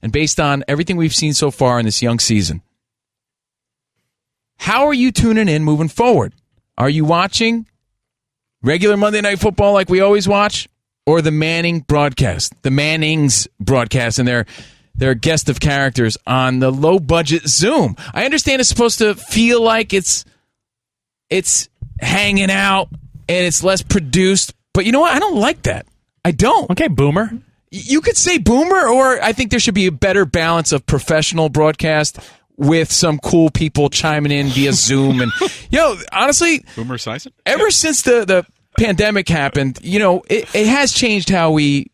and based on everything we've seen so far in this young season, how are you tuning in moving forward? Are you watching regular Monday Night Football like we always watch, or the Manning broadcast, the Mannings broadcast, and their guest of characters on the low-budget Zoom? I understand it's supposed to feel like it's hanging out and it's less produced, but you know what? I don't like that. I don't. Okay, boomer. You could say boomer, or I think there should be a better balance of professional broadcast with some cool people chiming in via Zoom. And, honestly, Boomer Sison? Ever since the pandemic happened, it has changed how we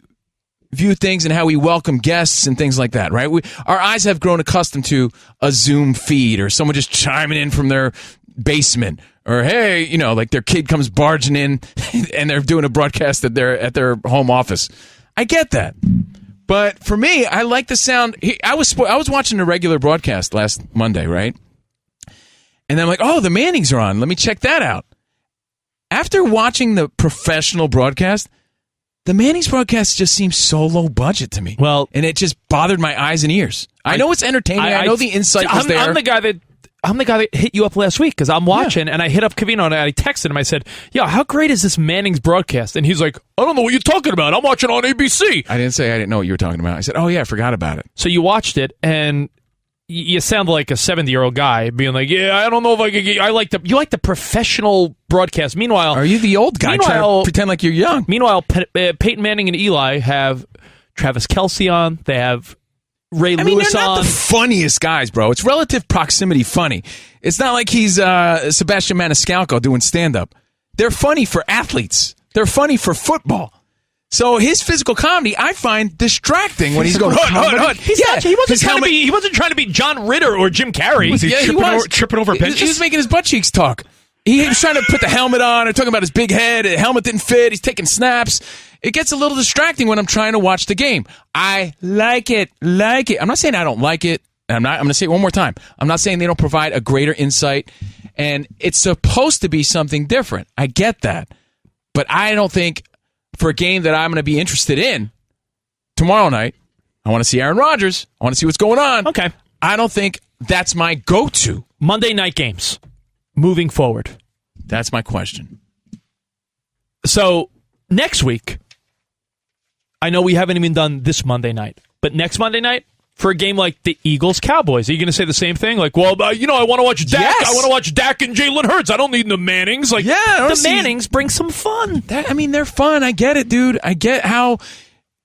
view things and how we welcome guests and things like that, right? Our eyes have grown accustomed to a Zoom feed or someone just chiming in from their basement, or hey, like their kid comes barging in and they're doing a broadcast at their home office. I get that. But for me, I like the sound. I was watching a regular broadcast last Monday, right? And then I'm like, oh, the Mannings are on. Let me check that out. After watching the professional broadcast, the Mannings broadcast just seems so low budget to me. Well, and it just bothered my eyes and ears. I know it's entertaining. I know the insight was there. I'm the guy that hit you up last week because I'm watching, and I hit up Covino and I texted him. I said, "Yo, how great is this Mannings broadcast?" And he's like, "I don't know what you're talking about. I'm watching on ABC." I didn't say I didn't know what you were talking about. I said, "Oh yeah, I forgot about it." So you watched it, and you sound like a 70-year-old guy being like, "Yeah, I don't know if I could get." You like the professional broadcast. Meanwhile, are you the old guy trying to pretend like you're young? Meanwhile, Peyton Manning and Eli have Travis Kelce on. They have Ray Lewis they're not on. the funniest guys, bro. It's relative proximity funny. It's not like he's Sebastian Maniscalco doing stand-up. They're funny for athletes. They're funny for football. So his physical comedy, I find distracting when he's going, hut. He wasn't trying to be John Ritter or Jim Carrey. Was he tripping over benches? He was making his butt cheeks talk. He was trying to put the helmet on or talking about his big head. The helmet didn't fit. He's taking snaps. It gets a little distracting when I'm trying to watch the game. I like it. I'm not saying I don't like it. I'm going to say it one more time. I'm not saying they don't provide a greater insight. And it's supposed to be something different. I get that. But I don't think for a game that I'm going to be interested in tomorrow night, I want to see Aaron Rodgers. I want to see what's going on. Okay. I don't think that's my go-to. Monday night games moving forward. That's my question. So next week, I know we haven't even done this Monday night, but next Monday night, for a game like the Eagles-Cowboys, are you going to say the same thing? Like, well, I want to watch Dak. Yes. I want to watch Dak and Jalen Hurts. I don't need the Mannings. Like, the Mannings bring some fun. They're fun. I get it, dude. I get how,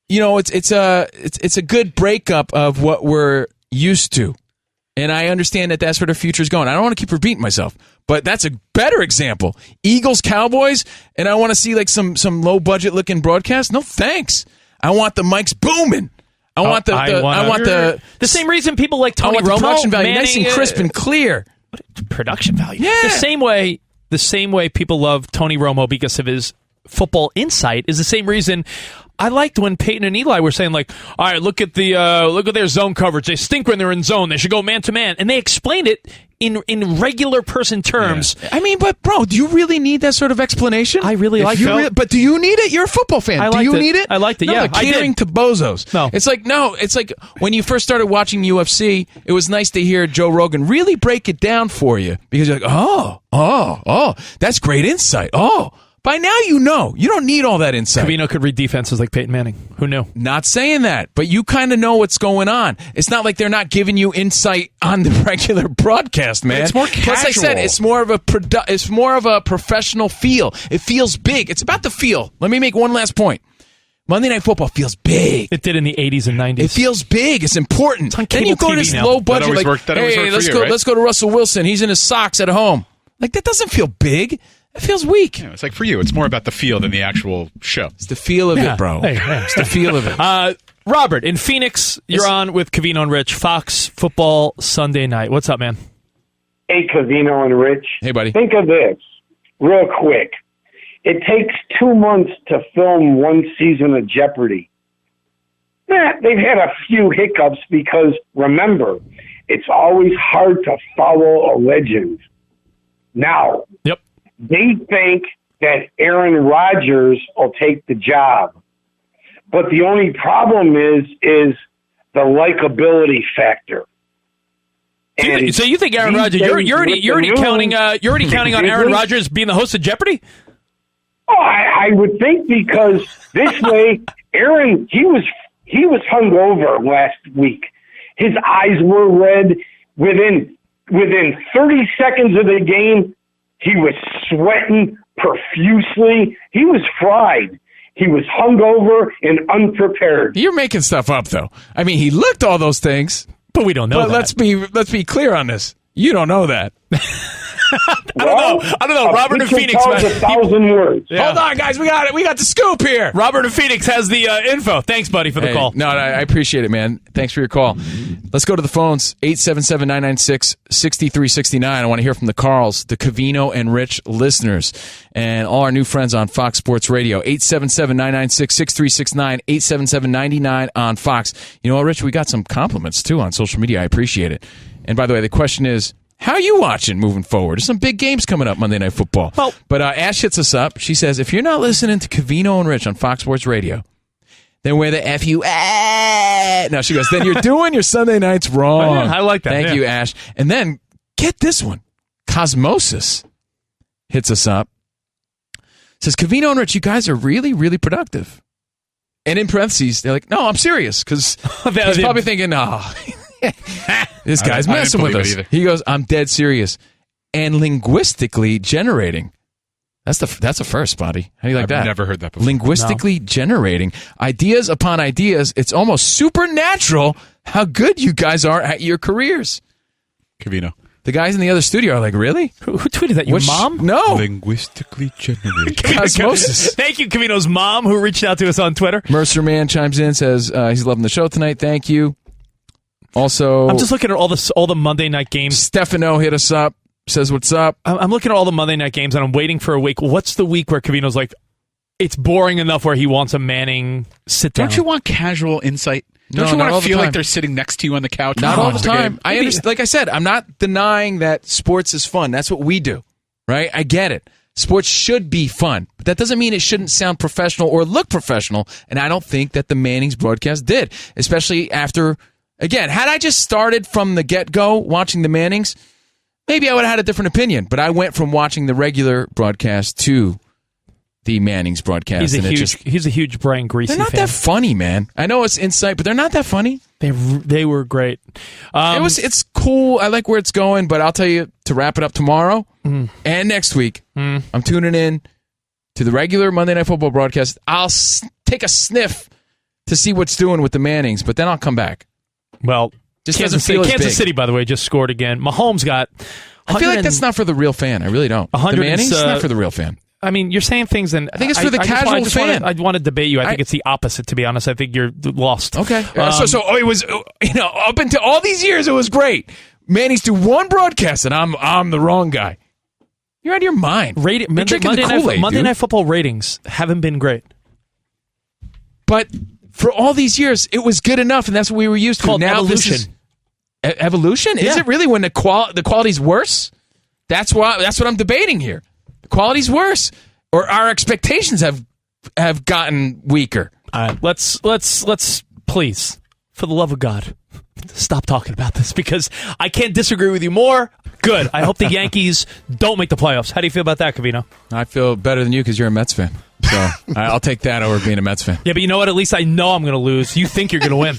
it's a good breakup of what we're used to. And I understand that that's where the future's going. I don't want to keep repeating myself, but that's a better example. Eagles-Cowboys, and I want to see like some low-budget looking broadcast? No, thanks. I want the mics booming. I want the same reason people like Tony Romo. Production value, Manning, nice and crisp and clear. Production value. Yeah. The same way people love Tony Romo because of his football insight is the same reason I liked when Peyton and Eli were saying, like, all right, look at their zone coverage. They stink when they're in zone. They should go man to man, and they explained it in regular person terms. Yeah. But bro, do you really need that sort of explanation? I really like it. But do you need it? You're a football fan. Do you need it? I liked it. No, yeah, catering to bozos. No, it's like when you first started watching UFC. It was nice to hear Joe Rogan really break it down for you because you're like, oh, that's great insight. Oh. By now you know. You don't need all that insight. Covino could read defenses like Peyton Manning. Who knew? Not saying that, but you kind of know what's going on. It's not like they're not giving you insight on the regular broadcast, man. It's more casual. Plus, I said it's more of a professional feel. It feels big. It's about the feel. Let me make one last point. Monday Night Football feels big. It did in the 80s and 90s. It feels big. It's important. It's on then you go TV to this now. low budget, let's go to Russell Wilson. He's in his socks at home. Like, that doesn't feel big. It feels weak. Yeah, it's like for you, it's more about the feel than the actual show. It's the feel of it, bro. It's the feel of it. Robert, in Phoenix, you're on with Covino and Rich, Fox Football Sunday night. What's up, man? Hey, Covino and Rich. Hey, buddy. Think of this real quick. It takes 2 months to film one season of Jeopardy. They've had a few hiccups because, remember, it's always hard to follow a legend. Now, they think that Aaron Rodgers will take the job. But the only problem is the likability factor. So you think Aaron Rodgers? You're already counting on Aaron Rodgers being the host of Jeopardy? Oh, I would think, because this way, Aaron, he was hungover last week. His eyes were red. Within 30 seconds of the game, he was sweating profusely. He was fried. He was hungover and unprepared. You're making stuff up, though. I mean, he looked all those things, but we don't know. But that. let's be clear on this. You don't know that. I don't know. Robert in Phoenix. Tells 1,000 words. Yeah. Hold on, guys. We got it. We got the scoop here. Robert in Phoenix has the info. Thanks, buddy, for the call. No, I appreciate it, man. Thanks for your call. Let's go to the phones. 877-996-6369. I want to hear from the Carls, the Covino and Rich listeners, and all our new friends on Fox Sports Radio. 877-996-6369. 877-99 on Fox. You know what, Rich? We got some compliments, too, on social media. I appreciate it. And by the way, the question is, how are you watching moving forward? There's some big games coming up Monday Night Football. Well, but Ash hits us up. She says, if you're not listening to Covino and Rich on Fox Sports Radio, then where the F you at? No, she goes, then you're doing your Sunday nights wrong. I like that. Thank you, Ash. And then, get this one. Cosmosis hits us up. Says, Covino and Rich, you guys are really, really productive. And in parentheses, they're like, no, I'm serious. Because he's probably thinking, this guy's messing with us. He goes, I'm dead serious. And linguistically generating. That's a first, buddy. How do you like that? I've never heard that before. Linguistically generating. Ideas upon ideas. It's almost supernatural how good you guys are at your careers. Covino. The guys in the other studio are like, really? Who tweeted that? Your mom? No. Linguistically generating. Cosmosis. Thank you, Covino's mom, who reached out to us on Twitter. Mercer Man chimes in, says he's loving the show tonight. Thank you. Also, I'm just looking at all the Monday night games. Stefano hit us up, says what's up. I'm looking at all the Monday night games, and I'm waiting for a week. What's the week where Covino's like, it's boring enough where he wants a Manning sit down? Don't you want casual insight? Don't you want to feel like they're sitting next to you on the couch? Not all the time. I understand. Like I said, I'm not denying that sports is fun. That's what we do, right? I get it. Sports should be fun, but that doesn't mean it shouldn't sound professional or look professional, and I don't think that the Manning's broadcast did, especially after... Again, had I just started from the get-go watching the Mannings, maybe I would have had a different opinion. But I went from watching the regular broadcast to the Mannings broadcast. He's a huge Brian Greasy fan. They're not that funny, man. I know it's insight, but they're not that funny. They were great. It's cool. I like where it's going, but I'll tell you, to wrap it up tomorrow and next week, I'm tuning in to the regular Monday Night Football broadcast. I'll take a sniff to see what's doing with the Mannings, but then I'll come back. Well, just Kansas City, by the way, just scored again. Mahomes got... I feel like that's not for the real fan. I really don't. The Mannings, not for the real fan. I mean, you're saying things, and I think it's for the casual fan. I want to debate you. I think it's the opposite, to be honest. I think you're lost. Okay. It was, up until all these years, it was great. Mannings do one broadcast, and I'm the wrong guy. You're out of your mind. Monday Night Football ratings haven't been great. But... For all these years, it was good enough, and that's what we were used to. Called now evolution. Evolution? Is it really when the quality's worse? That's what I'm debating here. The quality's worse, or our expectations have gotten weaker. Let's please, for the love of God, stop talking about this, because I can't disagree with you more. Good. I hope the Yankees don't make the playoffs. How do you feel about that, Covino? I feel better than you because you're a Mets fan. So I'll take that over being a Mets fan. Yeah, but you know what? At least I know I'm going to lose. You think you're going to win.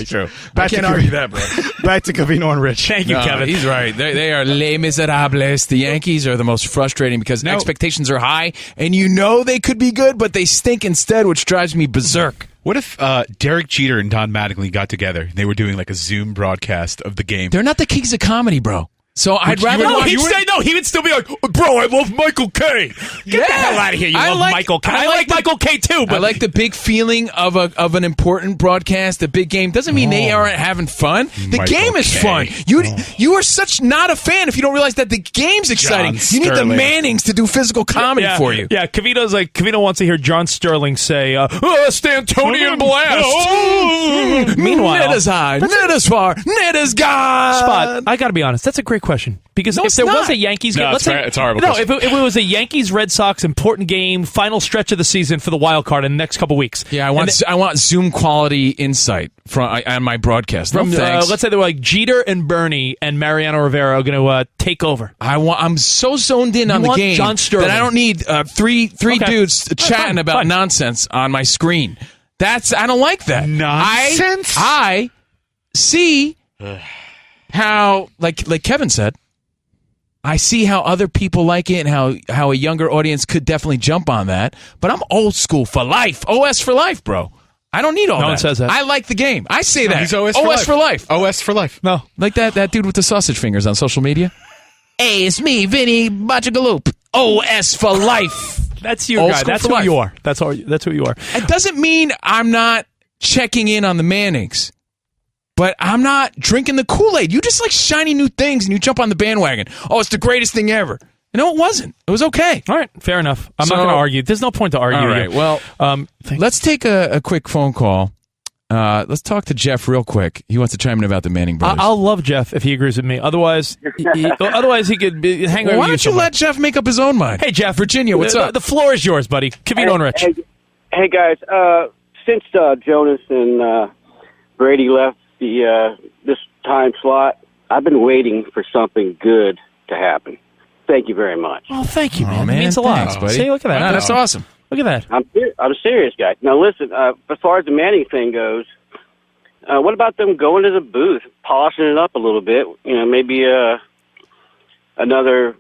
True. I can't argue that, bro. Back to Covino and Rich. Thank you, Kevin. He's right. They are les miserables. The Yankees are the most frustrating because expectations are high, and you know they could be good, but they stink instead, which drives me berserk. What if Derek Jeter and Don Mattingly got together and they were doing like a Zoom broadcast of the game? They're not the kings of comedy, bro. So I'd rather he would still be like, bro, I love Michael K. Get the hell out of here. You love Michael K. I like Michael K too. But I like the big feeling of an important broadcast, a big game. Doesn't mean they aren't having fun. The game is fun. You are such not a fan if you don't realize that the game's exciting. You need the Mannings to do physical comedy for you. Yeah, Covino wants to hear John Sterling say, Stantonian blast. Meanwhile, net is high, net is far, net is gone. Spot, I got to be honest, that's a great question. question. Because No, if it's there was not. a Yankees game, No, let's say it's a horrible no, question. if it was a Yankees Red Sox important game, final stretch of the season for the wild card in the next couple weeks. Yeah, I want Zoom quality insight on my broadcast. From No, thanks. let's say they were like Jeter and Bernie and Mariano Rivera are going to take over. I'm so zoned in on the want game John Sterling. that I don't need three Okay. dudes chatting fine, about fine. nonsense on my screen. I don't like that. Nonsense? I see how, like Kevin said, I see how other people like it and how a younger audience could definitely jump on that. But I'm old school for life. OS for life, bro. I don't need all that. No one says that. I like the game. I say that. He's OS for life. OS for life. No. Like that dude with the sausage fingers on social media. Hey, it's me, Vinny Bachagaloop. OS for life. That's you, Old guy. school That's for who life. you are. That's who you are. It doesn't mean I'm not checking in on the Mannings, but I'm not drinking the Kool-Aid. You just like shiny new things and you jump on the bandwagon. Oh, it's the greatest thing ever. No, it wasn't. It was okay. All right, fair enough. I'm not So- going to argue. There's no point to argue. All with right. you. Well, let's take a quick phone call. Let's talk to Jeff real quick. He wants to chime in about the Manning brothers. I'll love Jeff if he agrees with me. Otherwise, he could hang Well, over why you don't you somewhere. let Jeff make up his own mind? Hey, Jeff. Virginia, what's up? The floor is yours, buddy. Covino and Rich. Hey guys, since Jonas and Brady left the this time slot, I've been waiting for something good to happen. Thank you very much. Oh, thank you, man. man. It means a lot. Thanks, buddy. See, look at that. Wow, that's awesome. Look at that. I'm serious, guys. Now listen, as far as the Manning thing goes, what about them going to the booth, polishing it up a little bit? You know, maybe another,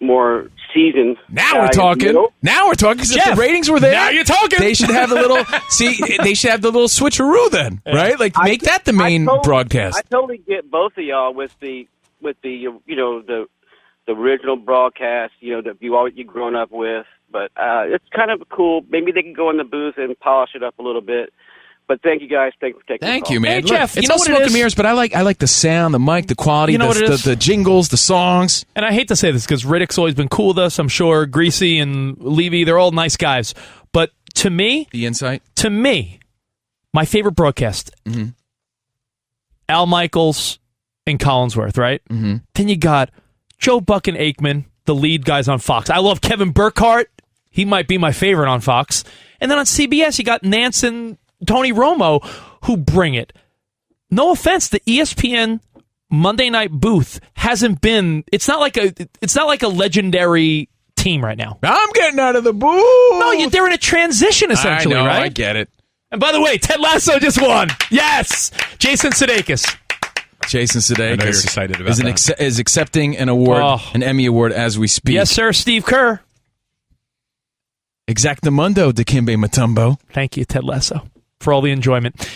more seasoned. Now we're guy in the talking. middle. Now we're talking. Because if Jeff, the ratings were there, now you're talking. They should have a little. They should have the little switcheroo then, right? Like make that the main broadcast. I totally get both of y'all with the the original broadcast, that you've grown up with. But it's kind of cool. Maybe they can go in the booth and polish it up a little bit. But thank you guys. Thanks for taking the Thank call. you, man. Hey, Look, Jeff, it's you know all what it smoke and is? mirrors, but I like the sound, the mic, the quality, You know what it is? the jingles, the songs. And I hate to say this because Riddick's always been cool with us. I'm sure Greasy and Levy, they're all nice guys. But to me, The insight. my favorite broadcast, Al Michaels and Collinsworth, right? Mm-hmm. Then you got Joe Buck and Aikman, the lead guys on Fox. I love Kevin Burkhardt. He might be my favorite on Fox. And then on CBS, you got Nance and Tony Romo, who bring it. No offense, the ESPN Monday night booth hasn't been. It's not like a legendary team right now. I'm getting out of the booth. No, they're in a transition essentially, I know, right? I get it. And by the way, Ted Lasso just won. Yes, Jason Sudeikis. Jason I know you're Sudeikis excited about that. is accepting an award, an Emmy award, as we speak. Yes, sir, Steve Kerr. Exactamundo, Dikembe Mutombo. Thank you, Ted Lasso, for all the enjoyment.